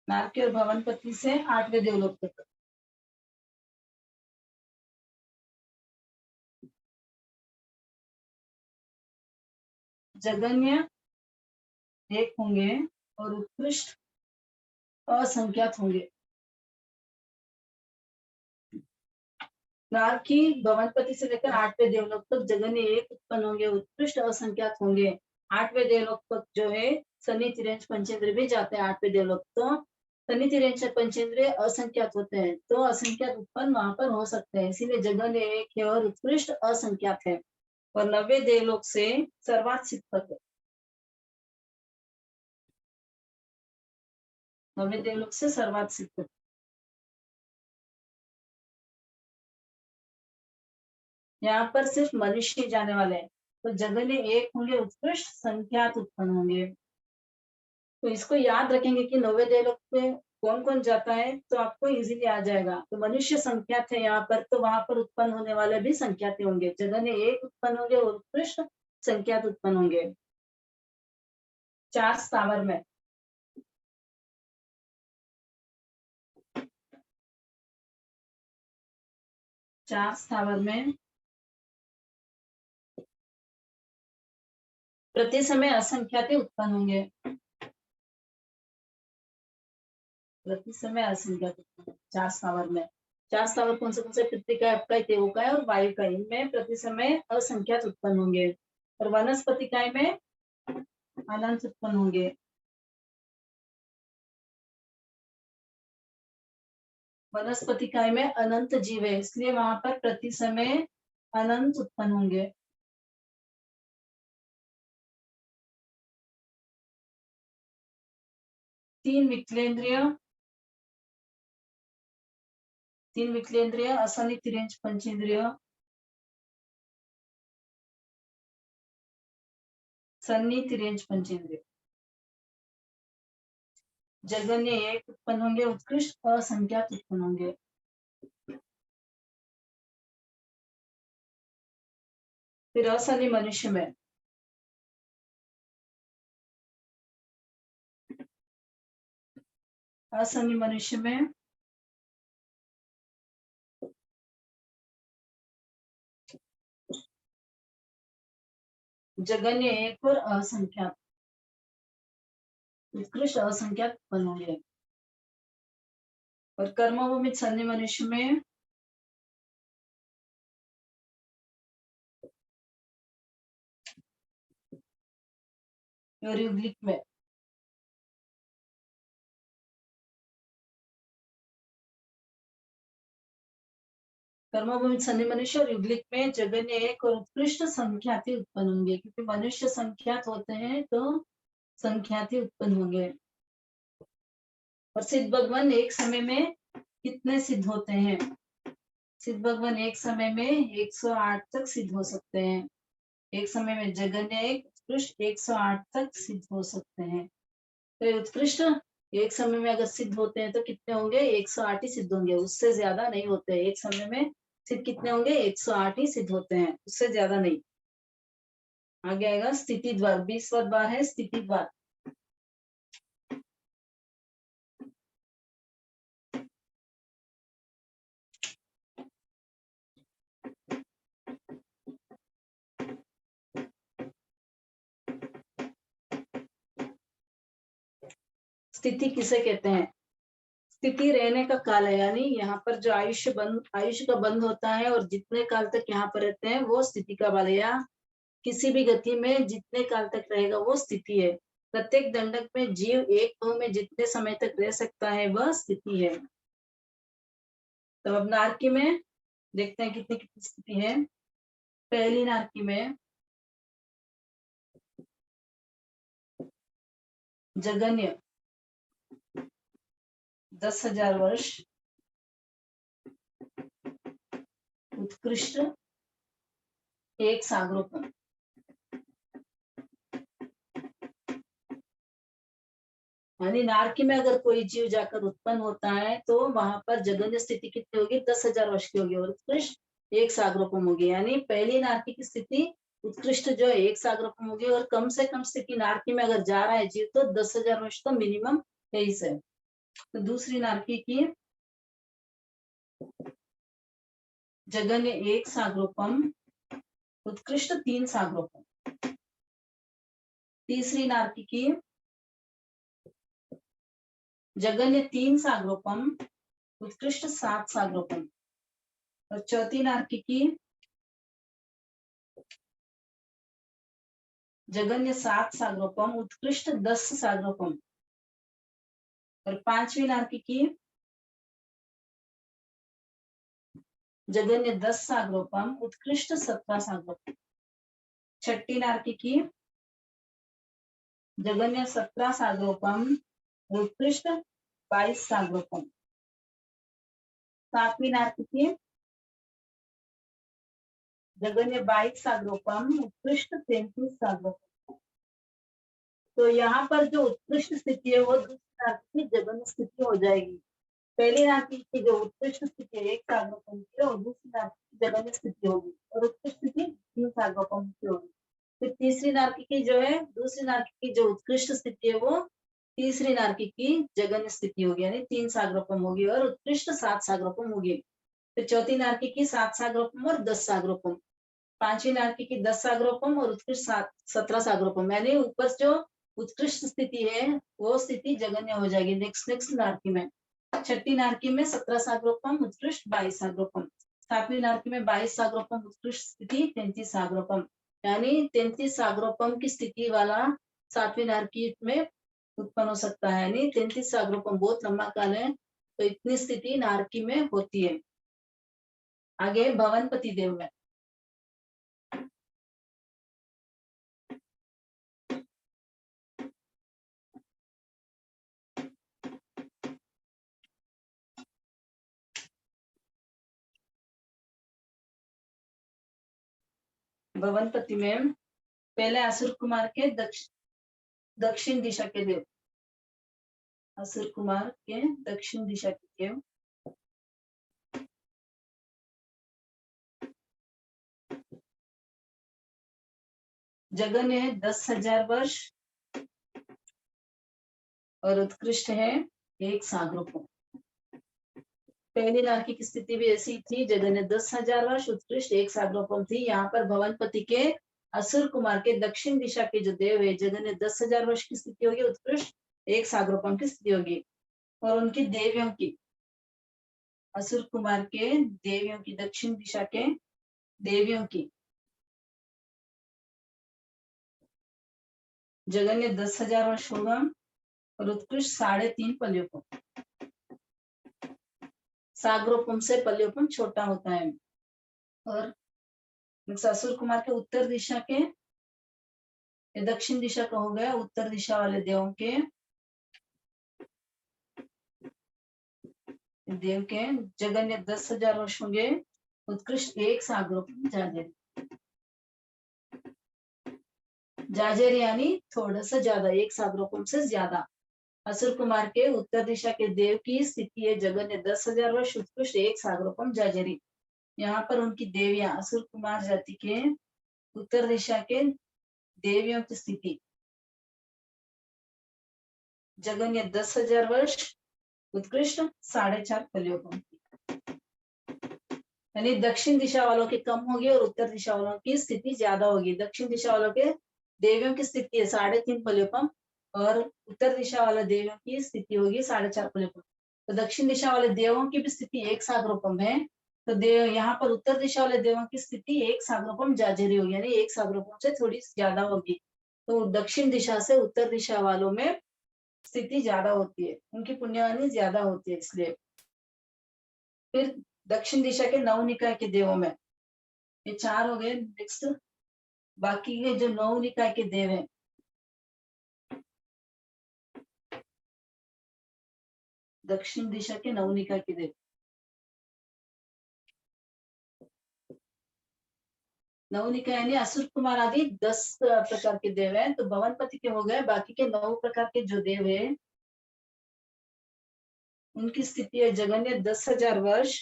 नारकी और भवनपति से 8वें देवलोक तक जगन्य एक होंगे और उत्कृष्ट असंख्यात होंगे। नारकी भवनपति से लेकर 8वें देवलोक तक जगन्य एक उत्पन्न होंगे, उत्कृष्ट असंख्यात होंगे। 8वें देवलोक तक जो है शनि तिर्यंश पंचेंद्र भी जाते हैं 8वें देवलोक। तो शनि तिर्यंश पंचेंद्र असंख्यात होते हैं, तो असंख्यात उत्पन्न वहां पर हो सकते हैं, इसीलिए जगन्य एक है और उत्कृष्ट असंख्यात है। और 90वें देवलोक से सर्वात सिद्धक है। 90वें देवलोक से सर्वात सिद्धक। यहाँ पर सिर्फ मनुष्य जाने वाले हैं। तो जगन्य एक होंगे, उत्कृष्ट संख्यात उत्पन्न होंगे। तो इसको याद रखेंगे कि 90वें देवलोक पे कौन कौन जाता है, तो आपको इजीली आ जाएगा। तो मनुष्य संख्यात है यहाँ पर, तो वहां पर उत्पन्न होने वाले भी संख्यात होंगे। जगन्य एक उत्पन्न होंगे और उत्कृष्ट संख्यात उत्पन्न होंगे। 4 स्थावर में प्रति समय असंख्यात उत्पन्न होंगे। प्रति समय असंख्यात 4 स्थावर में। 4 स्थावर कौन से पृथ्वी का, आपका, तेव का और वायु का, इनमें प्रति समय असंख्यात उत्पन्न होंगे। और वनस्पति काय में अनंत उत्पन्न होंगे। वनस्पति काय में अनंत जीव है, इसलिए वहां पर प्रति समय अनंत उत्पन्न होंगे। तीन विकलेंद्रिय असनि तिर्यंश पंचेंद्रिय सन्नी तिर्यंश पंचेंद्रिय जगन्य एक उत्पन्न होंगे, उत्कृष्ट असंख्यात उत्पन्न होंगे। फिर असनि मनुष्य में जगन्य एक और असंख्यात उत्कृष्ट असंख्यात उत्पन्न होंगे। और कर्मभूमि सन्नी मनुष्य में और युग्लिक में कर्मभूमि सन्नी मनुष्य और युग्लिक में जगन्य एक और उत्कृष्ट संख्याति उत्पन्न होंगे, क्योंकि मनुष्य संख्यात होते हैं तो संख्याति उत्पन्न होंगे। और सिद्ध भगवान एक समय में कितने सिद्ध होते हैं? सिद्ध भगवान एक समय में 108 तक सिद्ध हो सकते हैं। एक समय में जगन्य एक उत्कृष्ट 108 तक सिद्ध हो सकते हैं। तो उत्कृष्ट एक समय में अगर सिद्ध होते हैं तो कितने होंगे? 108 ही सिद्ध होंगे, उससे ज्यादा नहीं होते। एक समय में सिद्ध कितने होंगे? 108 ही सिद्ध होते हैं, उससे ज्यादा नहीं। आगे आएगा स्थिति द्वार। 20वां द्वार है स्थिति द्वार। स्थिति किसे कहते हैं? स्थिति रहने का काल है, यानी यहाँ पर जो आयुष्य का बंध होता है और जितने काल तक यहाँ पर रहते हैं वो स्थिति का बल है, या किसी भी गति में जितने काल तक रहेगा वो स्थिति है। प्रत्येक दंडक में जीव एक भाव में जितने समय तक रह सकता है वह स्थिति है। तो अब नारकी में देखते हैं कितनी कितनी स्थिति है। पहली नारकी में जगन्य 10,000 वर्ष, उत्कृष्ट एक सागरोपण। यानी नारकी में अगर कोई जीव जाकर उत्पन्न होता है तो वहां पर जगन्य स्थिति कितनी होगी? 10,000 वर्ष की होगी और उत्कृष्ट एक सागरोपम होगी। यानी पहली नारकी की स्थिति उत्कृष्ट जो है एक सागरोपम होगी, और कम से कम स्थिति नारकी में अगर जा रहा है जीव तो 10,000 वर्ष तो मिनिमम है ही से। तो दूसरी नारकी की जगन्य एक सागरोपम, उत्कृष्ट 3 सागरोपम। तीसरी नारकी की जगन्य 3 सागरोपम, उत्कृष्ट 7 सागरोपम। और चौथी नारकी की जगन्य 7 सागरोपम, उत्कृष्ट 10 सागरोपम। और पांचवी नारकी की जगन्य 10 सागरोपम, उत्कृष्ट 17 सागरोपम। छठी नारकी की जगन्य 17 सागरोपम, उत्कृष्ट 22 सागरोपम। सातवीं नारकी की जगन्य 22 सागरोपम, उत्कृष्ट 33 सागरोपम। तो यहाँ पर जो उत्कृष्ट स्थिति है वो दूसरी नारकी की जगन्य स्थिति हो जाएगी। पहली नारकी की जो उत्कृष्ट स्थिति है एक सागरोपम की, और दूसरी नारकी की जगन्य स्थिति होगी, और उत्कृष्ट स्थिति 3 सागरोपम की होगी। फिर तीसरी नारकी की जो है, दूसरी नारकी की जो उत्कृष्ट स्थिति है वो तीसरी नारकी की जगन्य स्थिति होगी, यानी 3 सागरोपम होगी, और उत्कृष्ट 7 सागरोपम होगी। फिर चौथी नारकी की 7 सागरोपम और 10 सागरोपम। पांचवी नारकी की 10 सागरोपम और उत्कृष्ट 17 सागरोपम। यानी ऊपर जो उत्कृष्ट स्थिति है वो स्थिति जगन्य हो जाएगी नेक्स्ट नारकी में। छठी नारकी में 17 सागरोपम, उत्कृष्ट 22 सागरोपम। सातवीं नारकी में 22 सागरोपम, उत्कृष्ट स्थिति 33 सागरोपम। यानी 33 सागरोपम की स्थिति वाला सातवीं नारकी में उत्पन्न हो सकता है। यानी 33 सागरोपम बहुत लंबा काल है, तो इतनी स्थिति नारकी में होती है। आगे भवनपति देव में भवनपति में पहले असुर कुमार के दक्षिण दिशा के देव, असुर कुमार के दक्षिण दिशा के देव जगन्य है 10,000 वर्ष और उत्कृष्ट है एक सागरोपम। पहली नारकी की स्थिति भी ऐसी थी, जगन्य 10,000 वर्ष, उत्कृष्ट एक सागरोपम थी। यहाँ पर भवनपति के असुर कुमार के दक्षिण दिशा के जो देव है जगन्य 10,000 वर्ष की स्थिति होगी, उत्कृष्ट एक सागरोपम की स्थिति होगी। और उनकी देवियों की, असुर कुमार के देवियों की, दक्षिण दिशा के देवियों की जगन्य 10,000 वर्ष होगा और उत्कृष्ट 3.5 पल्योपम। सागरोपम से पल्योपम छोटा होता है। और असुर कुमार के उत्तर दिशा के, दक्षिण दिशा का हो गया, उत्तर दिशा वाले देवों के जगन्य 10,000 वर्ष होंगे, उत्कृष्ट एक सागरोपम जाजेर यानी थोड़ा सा ज्यादा, एक सागरोपम से ज्यादा। असुर कुमार के उत्तर दिशा के देव की स्थिति है जगन्य 10,000 वर्ष, उत्कृष्ट एक सागरोपम जाजेरी। यहाँ पर उनकी देवियां असुर कुमार जाति के उत्तर दिशा के देवियों की स्थिति जगन्य 10,000 वर्ष, उत्कृष्ट 4.5 पल्योपम। यानी दक्षिण दिशा वालों की कम होगी और उत्तर दिशा वालों की स्थिति ज्यादा होगी। दक्षिण दिशा वालों के देवियों की स्थिति है 3.5 पल्योपम और उत्तर दिशा वाले देवों की स्थिति होगी 4.5 पल्योपम। तो दक्षिण दिशा वाले देवों की भी स्थिति 1 सागरोपम है, तो देव यहाँ पर उत्तर दिशा वाले देवों की स्थिति 1 सागरोपम जाजेरी होगी, यानी 1 सागरोपम से थोड़ी ज्यादा होगी। तो दक्षिण दिशा से उत्तर दिशा वालों में स्थिति ज्यादा होती है, उनकी पुण्यवानी ज्यादा होती है इसलिए। फिर दक्षिण दिशा के नव निकाय के देवों में ये 4 हो गए। नेक्स्ट बाकी के जो नव निकाय के देव हैं, दक्षिण दिशा के नव निकाय के देव, नव निकाय यानी असुर कुमार आदि 10 प्रकार के देव हैं, तो भवनपति के हो गए। बाकी के 9 प्रकार के जो देव है उनकी स्थिति है जगन्य 10,000 वर्ष,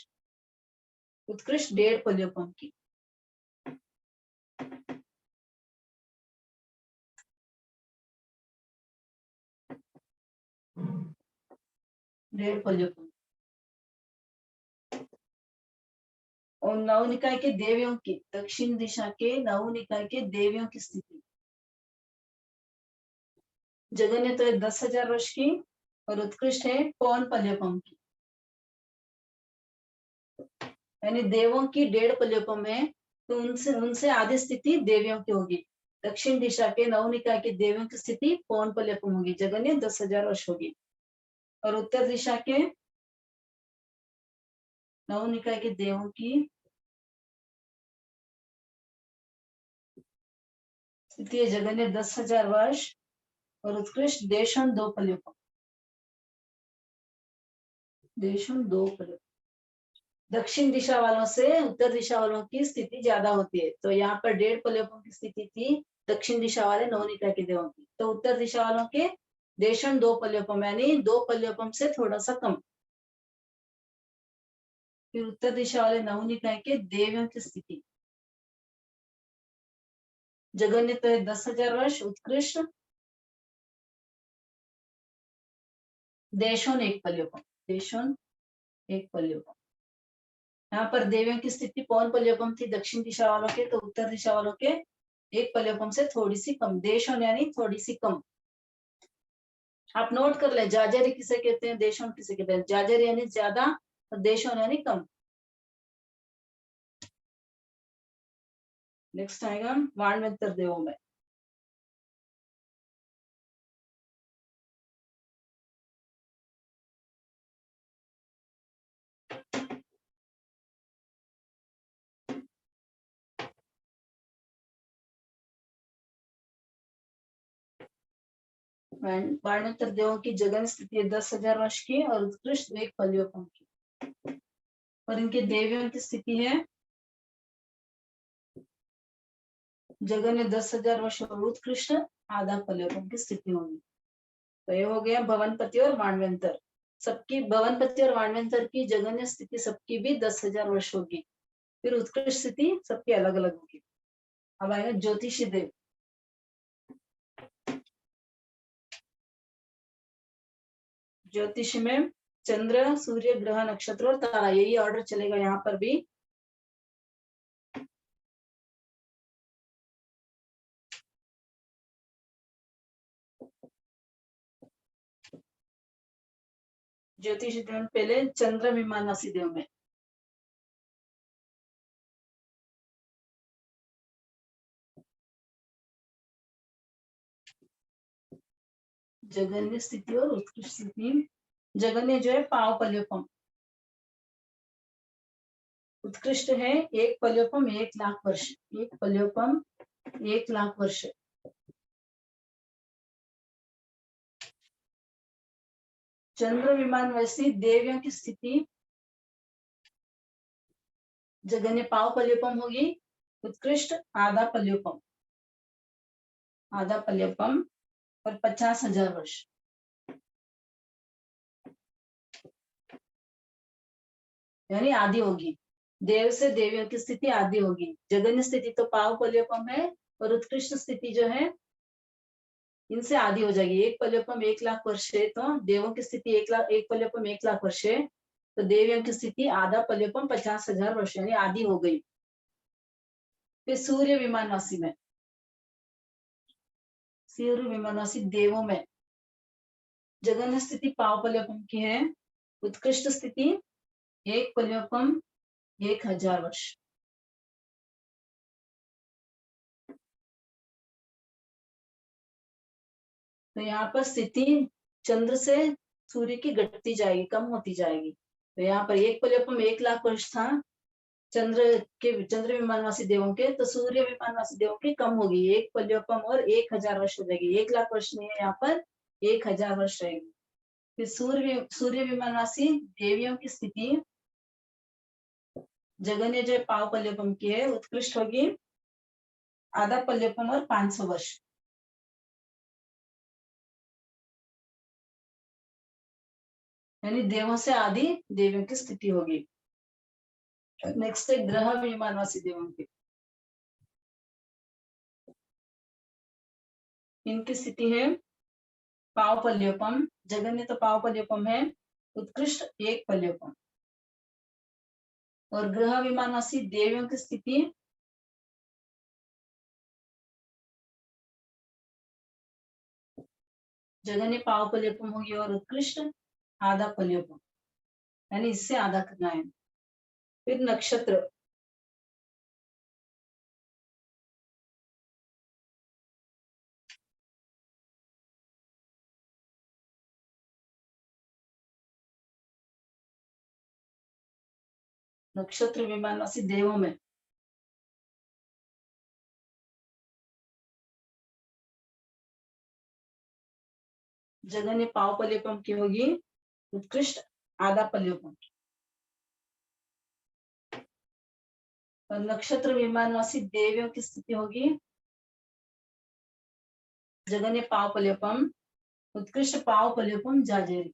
उत्कृष्ट 1.5 पल्योपम की। 1.5 पल्योपम। और नव निकाय के देवियों की, दक्षिण दिशा के नव निकाय के देवियों की स्थिति जगन्य तो है 10,000 वर्ष की और उत्कृष्ट है 5 पल्योपम की, यानी देवों की 1.5 पल्योपम है, तो उनसे आधी स्थिति देवियों की होगी। दक्षिण दिशा के नव निकाय के देवियों की स्थिति 5 पल्योपम होगी, जगन्य 10,000 वर्ष होगी। और उत्तर दिशा के नव निकाय के देवों की स्थिति है जगन्य 10,000 वर्ष और उत्कृष्ट 2 पल्योपम, 2 पल्योपम। दक्षिण दिशा वालों से उत्तर दिशा वालों की स्थिति ज्यादा होती है, तो यहाँ पर 1.5 पल्योपम की स्थिति थी दक्षिण दिशा वाले नव निकाय के देवों की, तो उत्तर दिशा वालों के 2 पल्योपम, यानी 2 पल्योपम से थोड़ा सा कम। फिर उत्तर दिशा वाले नव निकाय के देवियों की स्थिति जगन्य तो है 10,000 वर्ष, उत्कृष्ट 1 पल्योपम, 1 पल्योपम। यहाँ पर देवियों की स्थिति 5 पल्योपम थी दक्षिण दिशा वालों के, तो उत्तर दिशा वालों के 1 पल्योपम से थोड़ी सी कम, देशों यानी थोड़ी सी कम। आप नोट कर ले, जाजरी किसे कहते हैं, देशों किसे कहते हैं। जाजरी यानी ज्यादा और देशों यानी कम। नेक्स्ट आएगा वाणवंतर देवों में। वाणवंतर देवों की जगन स्थिति है 10,000 वर्ष की और उत्कृष्ट 1 पल्योपम की। और इनके देवियों की स्थिति है जगन्य 10,000 वर्ष और उत्कृष्ट आधा पल्योपम की स्थिति होगी। तो ये हो गया भवनपति और वाणवंतर। सबकी भवनपति और वाणवंतर की जगन्य स्थिति सबकी भी 10,000 वर्ष होगी। फिर उत्कृष्ट स्थिति सबकी अलग अलग होगी। अब आएगा ज्योतिषी देव। ज्योतिष में चंद्र, सूर्य, ग्रह, नक्षत्र और तारा, यही ऑर्डर चलेगा यहाँ पर भी। ज्योतिष देव पहले चंद्र विमानवासी देव में जगन्य स्थिति और उत्कृष्ट स्थिति। जगन्य जो है पाव पल्योपम, उत्कृष्ट है 1 पल्योपम 1 लाख वर्ष, 1 पल्योपम 1 लाख वर्ष। चंद्र विमानवासी देवियों की स्थिति जगन्य पाव पल्योपम होगी, उत्कृष्ट आधा पल्योपम, आधा पल्योपम और 50,000 वर्ष। यानी आधी होगी, देव से देवियों की स्थिति आधी होगी। जगन्य स्थिति तो पाव पल्योपम है और उत्कृष्ट स्थिति जो है इनसे आधी हो जाएगी। 1 पल्योपम 1 लाख वर्ष है, तो देवों की स्थिति 1 पल्योपम 1 लाख वर्ष है, तो देवियों की स्थिति आधा पल्योपम 50,000 वर्ष, यानी आधी हो गई। फिर सूर्य विमानवासी में, सूर्य विमानवासी देवों में जघन्य स्थिति पाव पल्योपम की है, उत्कृष्ट स्थिति एक पल्योपम 1000 वर्ष। तो यहाँ पर स्थिति चंद्र से सूर्य की घटती जाएगी, कम होती जाएगी। तो यहाँ पर एक पल्योपम 1,00,000 वर्ष था चंद्र विमानवासी देवों के, तो सूर्य विमानवासी देवों की कम होगी, एक पल्योपम और 1000 वर्ष हो जाएगी। 1,00,000 वर्ष नहीं है, यहाँ पर 1000 वर्ष रहेगी। फिर सूर्य विमानवासी देवियों की स्थिति जगन्य जो पाव पल्योपम की है, उत्कृष्ट होगी आधा पल्योपम और 500 वर्ष। यानी देवों से आदि देवियों की स्थिति होगी। नेक्स्ट है ग्रह विमानवासी देवों की, इनकी स्थिति है पाव पल्योपम, जगन्य तो पाव पल्योपम है, उत्कृष्ट एक पल्योपम। और ग्रह विमानवासी देवियों की स्थिति जगन्य पाव पल्योपम होगी और उत्कृष्ट आधा पल्योपम, यानी इससे आधा करना है। फिर नक्षत्र, नक्षत्र विमानवासी देवों में जगन्य पाव पल्योपम की होगी, उत्कृष्ट आधा पल्योपम। और नक्षत्र विमानवासी देवियों की स्थिति होगी जगन्य पाव पल्योपम, उत्कृष्ट पाव पल्योपम जाजेरी।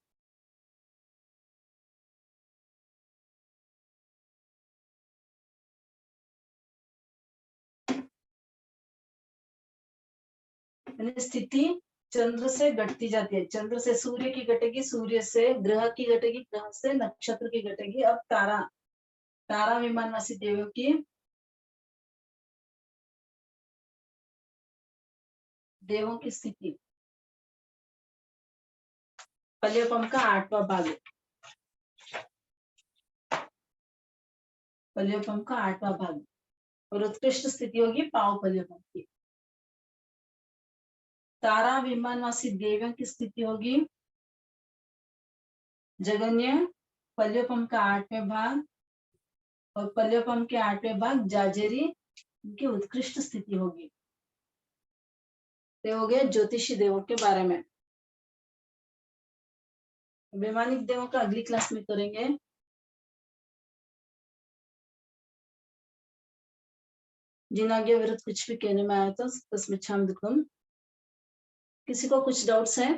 स्थिति चंद्र से घटती जाती है, चंद्र से सूर्य की घटेगी, सूर्य से ग्रह की घटेगी, ग्रह से नक्षत्र की घटेगी। अब तारा विमानवासी देवों की, देवों की स्थिति पल्योपम का 8वां भाग, पल्योपम का 8वां भाग। और उत्कृष्ट स्थिति होगी पाव पल्योपम की। तारा विमानवासी देवियों की स्थिति होगी जगन्य पल्योपम का 8वें भाग और पल्योपम के 8वें भाग जाजेरी, उनकी उत्कृष्ट स्थिति होगी। तो हो गया ज्योतिषी देवों के बारे में। वैमानिक देवों का अगली क्लास में करेंगे। जिनाज्ञा विरुद्ध कुछ भी कहने में आया तो तस्मै क्षाम दुक्कम। किसी को कुछ डाउट्स है?